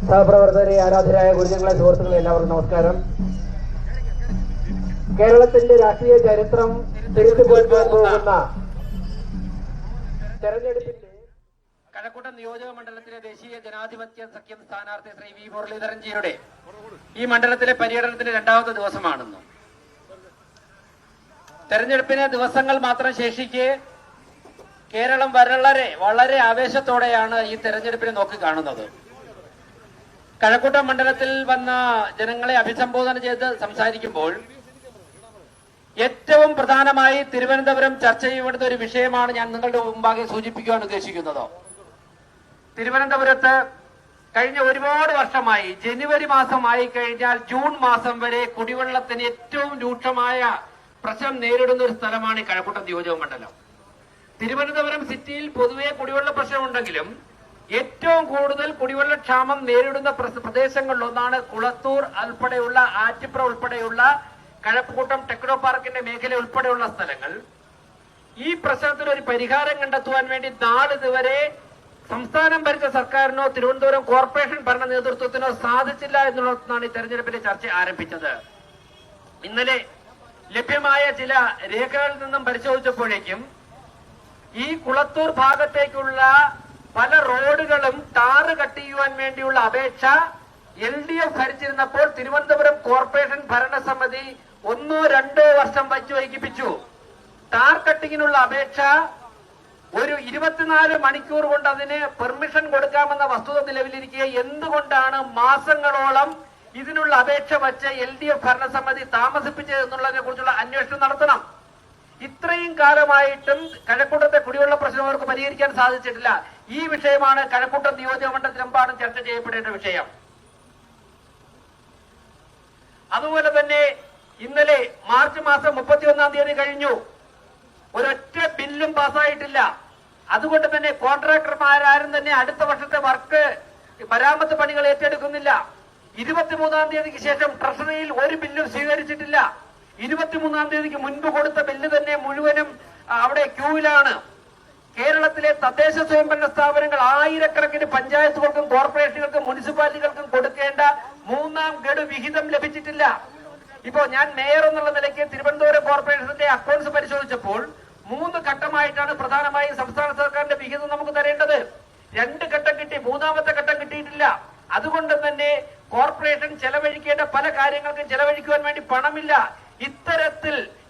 സഹപ്രവർത്തകരെ, ആരാധരായ ഗുരുജനങ്ങളെ, സുഹൃത്തുക്കളെ, എല്ലാവർക്കും നമസ്കാരം. കേരളത്തിന്റെ രാഷ്ട്രീയ ചരിത്രം തിരിച്ചുകൊണ്ടുപോകാൻ പോകുന്ന തെരഞ്ഞെടുപ്പിന്റെ കഴക്കൂട്ടം നിയോജക മണ്ഡലത്തിലെ ദേശീയ ജനാധിപത്യ സഖ്യം സ്ഥാനാർത്ഥി ശ്രീ വി മുരളീധരൻജിയുടെ ഈ മണ്ഡലത്തിലെ പര്യടനത്തിന്റെ രണ്ടാമത്തെ ദിവസമാണെന്ന്. തെരഞ്ഞെടുപ്പിന് ദിവസങ്ങൾ മാത്രം ശേഷിക്കെ കേരളം വളരെ ആവേശത്തോടെയാണ് ഈ തെരഞ്ഞെടുപ്പിനെ നോക്കിക്കാണുന്നത്. കഴക്കൂട്ടം മണ്ഡലത്തിൽ വന്ന ജനങ്ങളെ അഭിസംബോധന ചെയ്ത് സംസാരിക്കുമ്പോൾ ഏറ്റവും പ്രധാനമായി തിരുവനന്തപുരം ചർച്ച ചെയ്യേണ്ട ഒരു വിഷയമാണ് ഞാൻ നിങ്ങളുടെ മുമ്പാകെ സൂചിപ്പിക്കുവാൻ ഉദ്ദേശിക്കുന്നത്. തിരുവനന്തപുരത്ത് കഴിഞ്ഞ ഒരുപാട് വർഷമായി ജനുവരി മാസമായി കഴിഞ്ഞാൽ ജൂൺ മാസം വരെ കുടിവെള്ളത്തിന് ഏറ്റവും രൂക്ഷമായ പ്രശ്നം നേരിടുന്ന ഒരു സ്ഥലമാണ് ഈ കഴക്കൂട്ടം നിയോജക മണ്ഡലം. തിരുവനന്തപുരം സിറ്റിയിൽ പൊതുവെ കുടിവെള്ള പ്രശ്നമുണ്ടെങ്കിലും ഏറ്റവും കൂടുതൽ കുടിവെള്ളക്ഷാമം നേരിടുന്ന പ്രദേശങ്ങളിലൊന്നാണ് കുളത്തൂർ ഉൾപ്പെടെയുള്ള ആറ്റിപ്ര ഉൾപ്പെടെയുള്ള കഴക്കൂട്ടം ടെക്നോ പാർക്കിന്റെ മേഖല ഉൾപ്പെടെയുള്ള സ്ഥലങ്ങൾ. ഈ പ്രശ്നത്തിന് ഒരു പരിഹാരം കണ്ടെത്തുവാൻ വേണ്ടി നാളിതുവരെ സംസ്ഥാനം ഭരിച്ച സർക്കാരിനോ തിരുവനന്തപുരം കോർപ്പറേഷൻ ഭരണ നേതൃത്വത്തിനോ സാധിച്ചില്ല എന്നുള്ളതാണ് ഈ തെരഞ്ഞെടുപ്പിന്റെ ചർച്ച ആരംഭിച്ചത്. ഇന്നലെ ലഭ്യമായ ചില രേഖകളിൽ നിന്നും പരിശോധിച്ചപ്പോഴേക്കും ഈ കുളത്തൂർ ഭാഗത്തേക്കുള്ള പല റോഡുകളും ടാറ് കട്ട് ചെയ്യുവാൻ വേണ്ടിയുള്ള അപേക്ഷ LDF ഭരിച്ചിരുന്നപ്പോൾ തിരുവനന്തപുരം കോർപ്പറേഷൻ ഭരണസമിതി 1-2 വർഷം വൈകിപ്പിച്ചു. ടാർ കട്ടിങ്ങിനുള്ള അപേക്ഷ ഒരു 24 മണിക്കൂർ കൊണ്ട് അതിന് പെർമിഷൻ കൊടുക്കാമെന്ന വസ്തുത നിലവിലിരിക്കെ എന്തുകൊണ്ടാണ് മാസങ്ങളോളം ഇതിനുള്ള അപേക്ഷ വച്ച് LDF ഭരണസമിതി താമസിപ്പിച്ചത് എന്നുള്ളതിനെ കുറിച്ചുള്ള അന്വേഷണം നടത്തണം. ഇത്രയും കാലമായിട്ടും കഴക്കൂട്ടത്തെ കുടിവെള്ള പ്രശ്നം അവർക്ക് പരിഹരിക്കാൻ സാധിച്ചിട്ടില്ല. ഈ വിഷയമാണ് കഴക്കൂട്ടം നിയോജക മണ്ഡലത്തിലെമ്പാടും ചർച്ച ചെയ്യപ്പെടേണ്ട വിഷയം. അതുപോലെ തന്നെ ഇന്നലെ മാർച്ച് മാസം 31-ാം തീയതി കഴിഞ്ഞു, ഒരൊറ്റ ബില്ലും പാസ്സായിട്ടില്ല. അതുകൊണ്ട് തന്നെ കോൺട്രാക്ടർമാരും തന്നെ അടുത്ത വർഷത്തെ വർക്ക് മരാമത്ത് പണികൾ ഏറ്റെടുക്കുന്നില്ല. 23-ാം തീയതിക്ക് ശേഷം ട്രഷറിയിൽ ഒരു ബില്ലും സ്വീകരിച്ചിട്ടില്ല. 23-ാം തീയതിക്ക് മുൻപ് കൊടുത്ത ബില്ല് തന്നെ മുഴുവനും അവിടെ ക്യൂവിലാണ്. കേരളത്തിലെ തദ്ദേശ സ്വയംഭരണ സ്ഥാപനങ്ങൾ ആയിരക്കണക്കിന് പഞ്ചായത്തുകൾക്കും കോർപ്പറേഷനുകൾക്കും മുനിസിപ്പാലിറ്റികൾക്കും കൊടുക്കേണ്ട 3ാം ഗഡു വിഹിതം ലഭിച്ചിട്ടില്ല. ഇപ്പോ ഞാൻ മേയർ എന്നുള്ള നിലയ്ക്ക് തിരുവനന്തപുരം കോർപ്പറേഷന്റെ അക്കൗണ്ട്സ് പരിശോധിച്ചപ്പോൾ 3 ഘട്ടമായിട്ടാണ് പ്രധാനമായും സംസ്ഥാന സർക്കാരിന്റെ വിഹിതം നമുക്ക് തരേണ്ടത്. 2 ഘട്ടം കിട്ടി, 3ാമത്തെ ഘട്ടം കിട്ടിയിട്ടില്ല. അതുകൊണ്ട് തന്നെ കോർപ്പറേഷൻ ചെലവഴിക്കേണ്ട പല കാര്യങ്ങൾക്കും ചെലവഴിക്കുവാൻ വേണ്ടി പണമില്ല.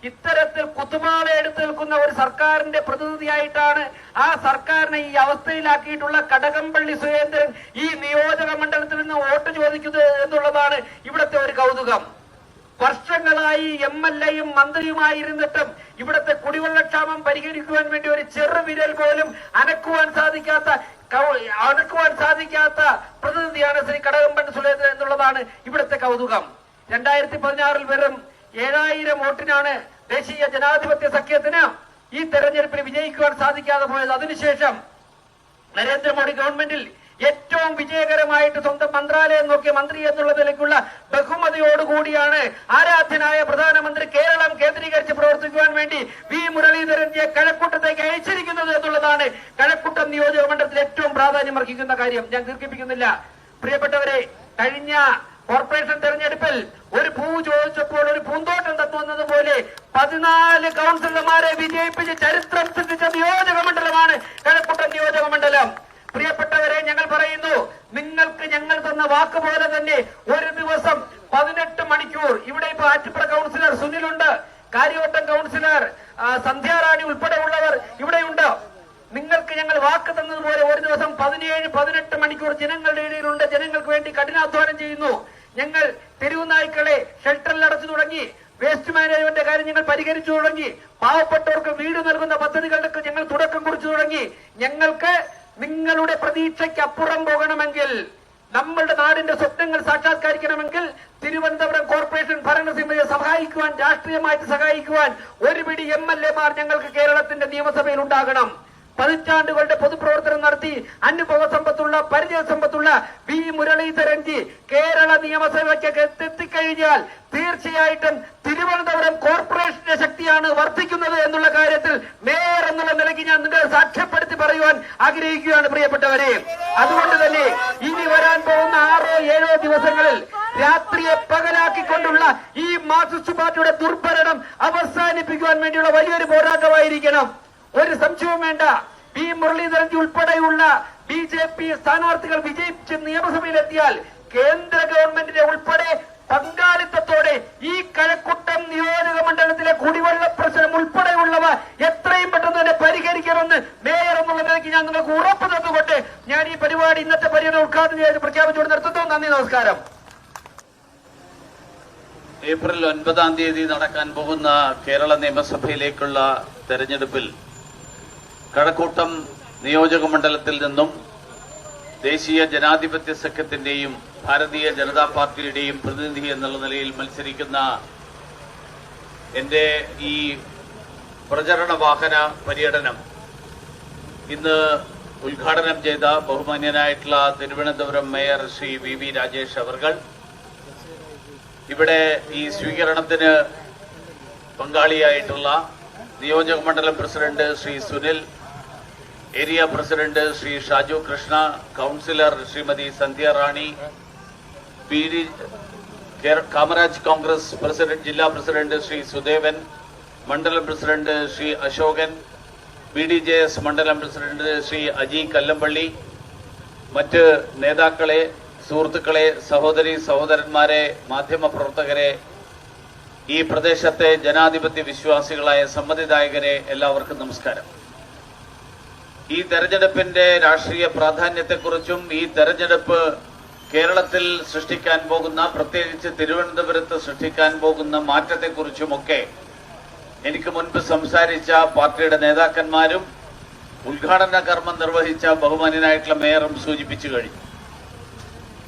ഇത്തരത്തിൽ കുത്തുമാല എടുത്തു നിൽക്കുന്ന ഒരു സർക്കാരിന്റെ പ്രതിനിധിയായിട്ടാണ് ആ സർക്കാരിനെ ഈ അവസ്ഥയിലാക്കിയിട്ടുള്ള കടകംപള്ളി സുരേന്ദ്രൻ ഈ നിയോജക മണ്ഡലത്തിൽ നിന്ന് വോട്ട് ചോദിക്കുന്നത് എന്നുള്ളതാണ് ഇവിടുത്തെ ഒരു കൗതുകം. വർഷങ്ങളായി MLA-യും മന്ത്രിയുമായി ഇരുന്നിട്ടും ഇവിടുത്തെ കുടിവെള്ളക്ഷാമം പരിഹരിക്കുവാൻ വേണ്ടി ഒരു ചെറുവിരൽ പോലും അനക്കുവാൻ സാധിക്കാത്ത പ്രതിനിധിയാണ് ശ്രീ കടകംപള്ളി സുരേന്ദ്രൻ എന്നുള്ളതാണ് ഇവിടുത്തെ കൗതുകം. 2016-ൽ വെറും 7000 വോട്ടിനാണ് ദേശീയ ജനാധിപത്യ സഖ്യത്തിന് ഈ തെരഞ്ഞെടുപ്പിൽ വിജയിക്കുവാൻ സാധിക്കാതെ പോയത്. അതിനുശേഷം നരേന്ദ്രമോദി ഗവൺമെന്റിൽ ഏറ്റവും വിജയകരമായിട്ട് സ്വന്തം മന്ത്രാലയം നോക്കിയ മന്ത്രി എന്നുള്ള നിലയ്ക്കുള്ള ബഹുമതിയോടുകൂടിയാണ് ആരാധ്യനായ പ്രധാനമന്ത്രി കേരളം കേന്ദ്രീകരിച്ച് പ്രവർത്തിക്കുവാൻ വേണ്ടി വി മുരളീധരൻജിയെ കഴക്കൂട്ടത്തേക്ക് അയച്ചിരിക്കുന്നത് എന്നുള്ളതാണ് കഴക്കൂട്ടം നിയോജക മണ്ഡലത്തിൽ ഏറ്റവും പ്രാധാന്യം അർഹിക്കുന്ന കാര്യം. ഞാൻ ദീർഘിപ്പിക്കുന്നില്ല. പ്രിയപ്പെട്ടവരെ, കഴിഞ്ഞ കോർപ്പറേഷൻ തെരഞ്ഞെടുപ്പിൽ ഒരു പൂ ചോദിച്ചപ്പോൾ ഒരു പൂന്തോട്ടം തത്തുവന്നത് പോലെ 14 കൗൺസിലർമാരെ വിജയിപ്പിച്ച് ചരിത്രം സൃഷ്ടിച്ച നിയോജക മണ്ഡലമാണ് കഴക്കൂട്ടം നിയോജക മണ്ഡലം. പ്രിയപ്പെട്ടവരെ, ഞങ്ങൾ പറയുന്നു, നിങ്ങൾക്ക് ഞങ്ങൾ തന്ന വാക്ക് പോലെ തന്നെ ഒരു ദിവസം 18 മണിക്കൂർ ഇവിടെ ഇപ്പൊ ആറ്റിപ്ര കൗൺസിലർ സുനിലുണ്ട്, കാര്യവട്ടം കൗൺസിലർ സന്ധ്യാറാണി ഉൾപ്പെടെയുള്ളവർ ഇവിടെയുണ്ട്. നിങ്ങൾക്ക് ഞങ്ങൾ വാക്ക് തന്നതുപോലെ ഒരു ദിവസം 17-18 മണിക്കൂർ ജനങ്ങളുടെ ഇടയിലുണ്ട്. ജനങ്ങൾക്ക് വേണ്ടി കഠിനാധ്വാനം ചെയ്യുന്നു. ഞങ്ങൾ തെരുവു നായ്ക്കളെ ഷെൽട്ടറിൽ അടച്ചു തുടങ്ങി. വേസ്റ്റ് മാനേജ്മെന്റ് കാര്യം ഞങ്ങൾ പരിഹരിച്ചു തുടങ്ങി. പാവപ്പെട്ടവർക്ക് വീട് നൽകുന്ന പദ്ധതികൾക്ക് ഞങ്ങൾ തുടക്കം കുറിച്ചു തുടങ്ങി. ഞങ്ങൾക്ക് നിങ്ങളുടെ പ്രതീക്ഷയ്ക്ക് അപ്പുറം പോകണമെങ്കിൽ, നമ്മളുടെ നാടിന്റെ സ്വപ്നങ്ങൾ സാക്ഷാത്കരിക്കണമെങ്കിൽ തിരുവനന്തപുരം കോർപ്പറേഷൻ ഭരണസമിതിയെ സഹായിക്കുവാൻ, രാഷ്ട്രീയമായിട്ട് സഹായിക്കുവാൻ ഒരു പിടി MLA-മാർ ഞങ്ങൾക്ക് കേരളത്തിന്റെ നിയമസഭയിൽ ഉണ്ടാകണം. പതിറ്റാണ്ടുകളുടെ പൊതുപ്രവർത്തനം നടത്തി അനുഭവ സമ്പത്തുള്ള പരിചയ സമ്പത്തുള്ള വി മുരളീധരൻജി കേരള നിയമസഭയ്ക്ക് എത്തിക്കഴിഞ്ഞാൽ തീർച്ചയായിട്ടും തിരുവനന്തപുരം കോർപ്പറേഷന്റെ ശക്തിയാണ് വർദ്ധിക്കുന്നത് എന്നുള്ള കാര്യത്തിൽ മേയർ എന്നുള്ള നിലയ്ക്ക് ഞാൻ നിങ്ങളെ സാക്ഷ്യപ്പെടുത്തി പറയുവാൻ ആഗ്രഹിക്കുകയാണ് പ്രിയപ്പെട്ടവരെ. അതുകൊണ്ട് തന്നെ ഇനി വരാൻ പോകുന്ന 6 ദിവസങ്ങളിൽ രാത്രിയെ പകലാക്കിക്കൊണ്ടുള്ള ഈ മാർക്സിസ്റ്റ് പാർട്ടിയുടെ ദുർഭരണം അവസാനിപ്പിക്കുവാൻ വേണ്ടിയുള്ള വലിയൊരു പോരാട്ടമായിരിക്കണം. ഒരു സംശയവും വേണ്ട. പി മുരളീധരൻ ഉൾപ്പെടെയുള്ള BJP സ്ഥാനാർത്ഥികൾ വിജയിച്ച് നിയമസഭയിലെത്തിയാൽ കേന്ദ്ര ഗവൺമെന്റിന്റെ ഉൾപ്പെടെ പങ്കാളിത്തത്തോടെ ഈ കഴക്കൂട്ടം നിയോജക മണ്ഡലത്തിലെ കുടിവെള്ള പ്രശ്നം ഉൾപ്പെടെയുള്ളവ എത്രയും പെട്ടെന്ന് തന്നെ പരിഹരിക്കണമെന്ന് മേയർ എന്നുള്ള നിലയ്ക്ക് ഞാൻ നിങ്ങൾക്ക് ഉറപ്പ് തന്നുകൊണ്ട് ഞാൻ ഈ പരിപാടി ഇന്നത്തെ പര്യടനം ഉദ്ഘാടനം ചെയ്ത് പ്രഖ്യാപിച്ചുകൊണ്ട് നിർത്തുന്നു. നന്ദി, നമസ്കാരം. ഏപ്രിൽ 9-ാം തീയതി നടക്കാൻ പോകുന്ന കേരള നിയമസഭയിലേക്കുള്ള തെരഞ്ഞെടുപ്പിൽ കഴക്കൂട്ടം നിയോജക മണ്ഡലത്തിൽ നിന്നും ദേശീയ ജനാധിപത്യ സഖ്യത്തിന്റെയും ഭാരതീയ ജനതാ പാർട്ടിയുടെയും പ്രതിനിധി എന്നുള്ള നിലയിൽ മത്സരിക്കുന്ന എന്റെ ഈ പ്രചരണ വാഹന പര്യടനം ഇന്ന് ഉദ്ഘാടനം ചെയ്ത ബഹുമാന്യനായിട്ടുള്ള തിരുവനന്തപുരം മേയർ ശ്രീ VV രാജേഷ് അവർകൾ, ഇവിടെ ഈ സ്വീകരണത്തിന് പങ്കാളിയായിട്ടുള്ള നിയോജക മണ്ഡലം president Shri Sunil, area president Shri Shaju Krishna, councillor Shrimati Sandhya Rani, Kamaraj Congress president ജില്ലാ പ്രസിഡന്റ് ശ്രീ സുദേവൻ, മണ്ഡലം പ്രസിഡന്റ് ശ്രീ അശോകൻ, BDJS മണ്ഡലം പ്രസിഡന്റ് ശ്രീ അജി കല്ലമ്പള്ളി, മറ്റ് നേതാക്കളെ, സുഹൃത്തുക്കളെ, സഹോദരി സഹോദരന്മാരെ, മാധ്യമപ്രവർത്തകരെ, ഈ പ്രദേശത്തെ ജനാധിപത്യ വിശ്വാസികളായ സമ്മതിദായകരെ, എല്ലാവർക്കും നമസ്കാരം. ഈ തെരഞ്ഞെടുപ്പിന്റെ രാഷ്ട്രീയ പ്രാധാന്യത്തെക്കുറിച്ചും ഈ തെരഞ്ഞെടുപ്പ് കേരളത്തിൽ സൃഷ്ടിക്കാൻ പോകുന്ന, പ്രത്യേകിച്ച് തിരുവനന്തപുരത്ത് സൃഷ്ടിക്കാൻ പോകുന്ന മാറ്റത്തെക്കുറിച്ചുമൊക്കെ എനിക്ക് മുൻപ് സംസാരിച്ച പാർട്ടിയുടെ നേതാക്കന്മാരും ഉദ്ഘാടന കർമ്മം നിർവഹിച്ച ബഹുമാന്യനായിട്ടുള്ള മേയറും സൂചിപ്പിച്ചു കഴിഞ്ഞു.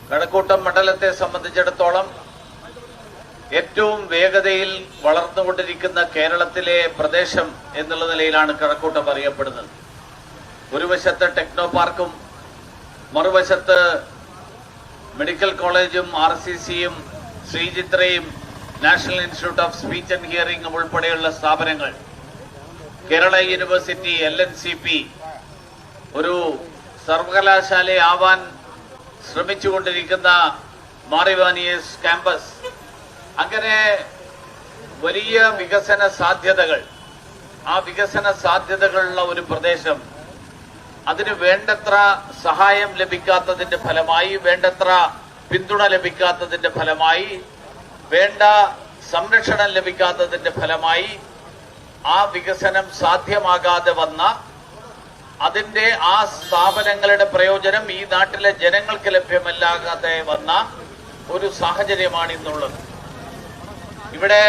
കഴക്കൂട്ടം മണ്ഡലത്തെ സംബന്ധിച്ചിടത്തോളം ഏറ്റവും വേഗതയിൽ വളർന്നുകൊണ്ടിരിക്കുന്ന കേരളത്തിലെ പ്രദേശം എന്നുള്ള നിലയിലാണ് കഴക്കൂട്ടം അറിയപ്പെടുന്നത്. ഒരു വശത്ത് ടെക്നോ പാർക്കും മറുവശത്ത് മെഡിക്കൽ കോളേജും RCCയും ശ്രീചിത്രയും national institute of speech and ഹിയറിംഗും ഉൾപ്പെടെയുള്ള സ്ഥാപനങ്ങൾ, കേരള യൂണിവേഴ്സിറ്റി, LNCP, ഒരു സർവകലാശാലയാവാൻ ശ്രമിച്ചുകൊണ്ടിരിക്കുന്ന മാറിവാനിയസ് ക്യാമ്പസ്, അങ്ങനെ വലിയ വികസന സാധ്യതകൾ, ആ വികസന സാധ്യതകളുള്ള ഒരു പ്രദേശം, അതിന് വേണ്ടത്ര സഹായം ലഭിക്കാത്തതിന്റെ ഫലമായി, വേണ്ടത്ര പിന്തുണ ലഭിക്കാത്തതിന്റെ ഫലമായി, വേണ്ട സംരക്ഷണം ലഭിക്കാത്തതിന്റെ ഫലമായി ആ വികസനം സാധ്യമാകാതെ വന്ന, അതിന്റെ ആ സ്ഥാപനങ്ങളുടെ പ്രയോജനം ഈ നാട്ടിലെ ജനങ്ങൾക്ക് ലഭ്യമല്ലാതെ വന്ന ഒരു സാഹചര്യമാണ് ഇന്നുള്ളത്. ഇവിടെ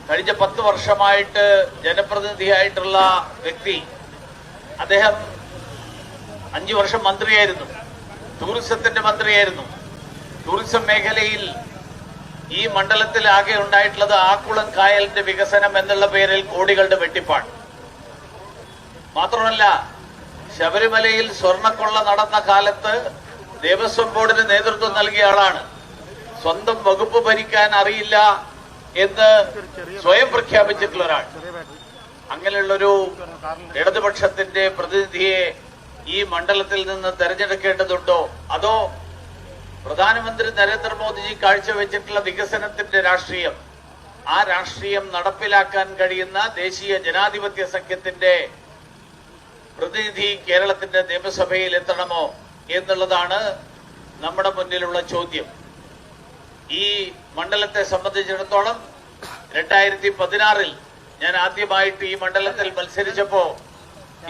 കഴിഞ്ഞ 10 വർഷമായിട്ട് ജനപ്രതിനിധിയായിട്ടുള്ള വ്യക്തി, അദ്ദേഹം 5 വർഷം മന്ത്രിയായിരുന്നു, ടൂറിസത്തിന്റെ മന്ത്രിയായിരുന്നു. ടൂറിസം മേഖലയിൽ ഈ മണ്ഡലത്തിൽ ആകെ ഉണ്ടായിട്ടുള്ളത് ആക്കുളം കായലിന്റെ വികസനം എന്നുള്ള പേരിൽ കോടികളുടെ വെട്ടിപ്പാണ്. മാത്രമല്ല, ശബരിമലയിൽ സ്വർണ്ണക്കൊള്ള നടന്ന കാലത്ത് ദേവസ്വം ബോർഡിന് നേതൃത്വം നൽകിയ ആളാണ്. സ്വന്തം വകുപ്പ് ഭരിക്കാൻ അറിയില്ല എന്ന് സ്വയം പ്രഖ്യാപിച്ചിട്ടുള്ള ഒരാൾ. അങ്ങനെയുള്ളൊരു ഇടതുപക്ഷത്തിന്റെ പ്രതിനിധിയെ ഈ മണ്ഡലത്തിൽ നിന്ന് തെരഞ്ഞെടുക്കേണ്ടതുണ്ടോ, അതോ പ്രധാനമന്ത്രി നരേന്ദ്രമോദിജി കാഴ്ചവെച്ചിട്ടുള്ള വികസനത്തിന്റെ രാഷ്ട്രീയം, ആ രാഷ്ട്രീയം നടപ്പിലാക്കാൻ കഴിയുന്ന ദേശീയ ജനാധിപത്യ സഖ്യത്തിന്റെ പ്രതിനിധി കേരളത്തിന്റെ നിയമസഭയിൽ എത്തണമോ എന്നുള്ളതാണ് നമ്മുടെ മുന്നിലുള്ള ചോദ്യം. ഈ മണ്ഡലത്തെ സംബന്ധിച്ചിടത്തോളം 2016-ൽ ഞാൻ ആദ്യമായിട്ട് ഈ മണ്ഡലത്തിൽ മത്സരിച്ചപ്പോ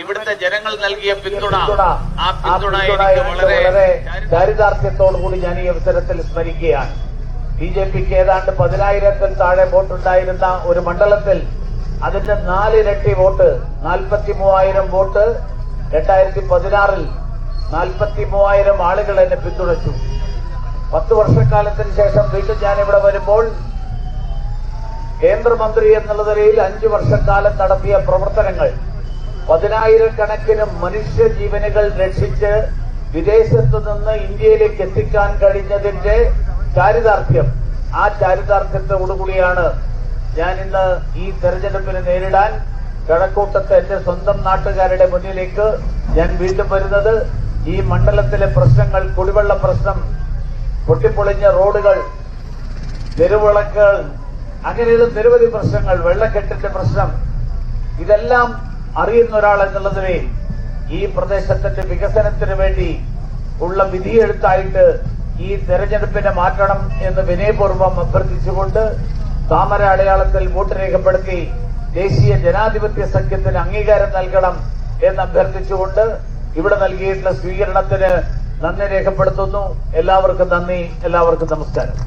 ഇവിടുത്തെ ജനങ്ങൾ നൽകിയ പിന്തുണ, ആ പിന്തുണ എനിക്ക് വളരെ ചാരിതാർത്ഥ്യത്തോടുകൂടി ഞാൻ ഈ അവസരത്തിൽ സ്മരിക്കുകയാണ്. BJPക്ക് ഏതാണ്ട് 10,000-ൽ താഴെ വോട്ടുണ്ടായിരുന്ന ഒരു മണ്ഡലത്തിൽ അതിന്റെ 4 ഇരട്ടി വോട്ട്, 43,000 വോട്ട് 2016-ൽ 43,000 ആളുകൾ എന്നെ പിന്തുണച്ചു. 10 വർഷക്കാലത്തിന് ശേഷം വീണ്ടും ഞാനിവിടെ വരുമ്പോൾ കേന്ദ്രമന്ത്രി എന്നുള്ള നിലയിൽ 5 വർഷക്കാലം നടത്തിയ പ്രവർത്തനങ്ങൾ, 10,000-കണക്കിന് മനുഷ്യജീവനുകൾ രക്ഷിച്ച് വിദേശത്തു നിന്ന് ഇന്ത്യയിലേക്ക് എത്തിക്കാൻ കഴിഞ്ഞതിന്റെ ചാരിതാർത്ഥ്യം, ആ ചാരിതാർത്ഥ്യത്തോടുകൂടിയാണ് ഞാൻ ഇന്ന് ഈ തെരഞ്ഞെടുപ്പിനെ നേരിടാൻ കഴക്കൂട്ടത്തെ എന്റെ സ്വന്തം നാട്ടുകാരുടെ മുന്നിലേക്ക് ഞാൻ വീണ്ടും വരുന്നത്. ഈ മണ്ഡലത്തിലെ പ്രശ്നങ്ങൾ, കുടിവെള്ള പ്രശ്നം, പൊട്ടിപ്പൊളിഞ്ഞ റോഡുകൾ, തെരുവിളക്കുകൾ, അങ്ങനെയുള്ള നിരവധി പ്രശ്നങ്ങൾ, വെള്ളക്കെട്ടിന്റെ പ്രശ്നം, ഇതെല്ലാം അറിയുന്ന ഒരാൾ എന്നുള്ളതിനെ ഈ പ്രദേശത്തിന്റെ വികസനത്തിന് വേണ്ടി ഉള്ള വിധിയെഴുത്തായിട്ട് ഈ തെരഞ്ഞെടുപ്പിനെ മാറ്റണം എന്ന് വിനയപൂർവ്വം അഭ്യർത്ഥിച്ചുകൊണ്ട് താമര അടയാളത്തിൽ വോട്ട് രേഖപ്പെടുത്തി ദേശീയ ജനാധിപത്യ സഖ്യത്തിന് അംഗീകാരം നൽകണം എന്ന് അഭ്യർത്ഥിച്ചുകൊണ്ട് ഇവിടെ നൽകിയിട്ടുള്ള സ്വീകരണത്തിന് നന്ദി രേഖപ്പെടുത്തുന്നു. എല്ലാവർക്കും നന്ദി, എല്ലാവർക്കും നമസ്കാരം.